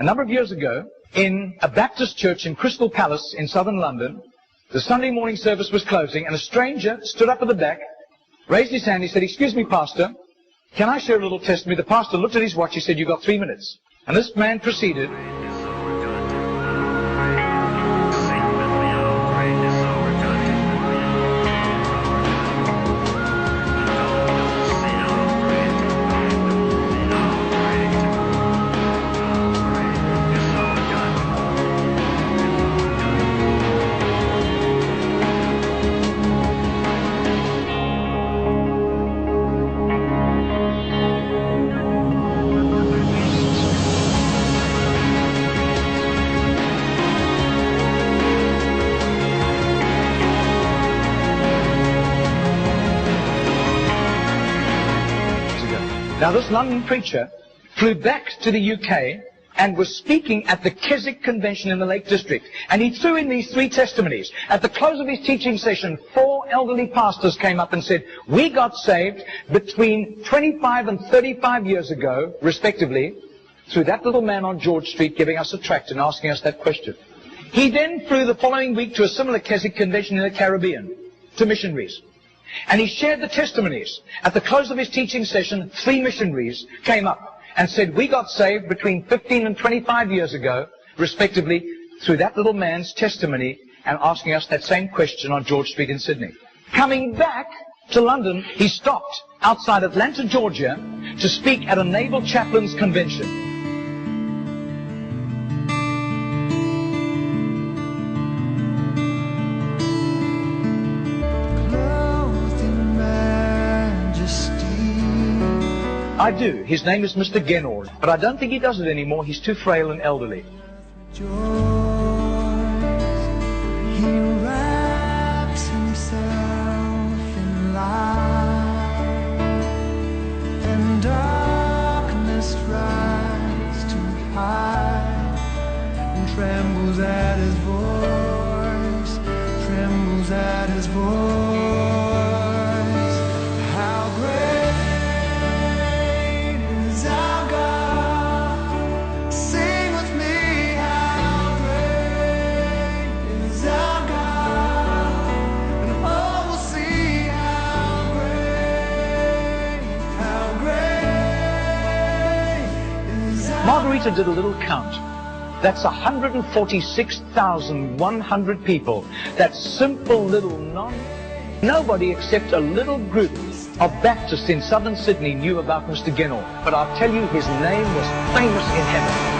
A number of years ago, in a Baptist church in Crystal Palace in southern London, the Sunday morning service was closing, and a stranger stood up at the back, raised his hand, he said, "Excuse me, Pastor, can I share a little testimony?" The pastor looked at his watch, he said, "You've got 3 minutes." And this man proceeded. Now, this London preacher flew back to the UK and was speaking at the Keswick Convention in the Lake District. And he threw in these 3 testimonies. At the close of his teaching session, 4 elderly pastors came up and said, "We got saved between 25 and 35 years ago, respectively, through that little man on George Street giving us a tract and asking us that question." He then flew the following week to a similar Keswick Convention in the Caribbean, to missionaries. And he shared the testimonies. At the close of his teaching session, 3 missionaries came up and said, "We got saved between 15 and 25 years ago, respectively, through that little man's testimony and asking us that same question on George Street in Sydney." Coming back to London, he stopped outside Atlanta, Georgia, to speak at a Naval Chaplains Convention. I do. His name is Mr. Genord, but I don't think he does it anymore. He's too frail and elderly. He wraps himself in light, and darkness tries to hide, and trembles at his voice, trembles at his voice. How great Margarita did a little count. That's 146,100 people. That simple little nobody except a little group of Baptists in southern Sydney knew about Mr. Genord. But I'll tell you, his name was famous in heaven.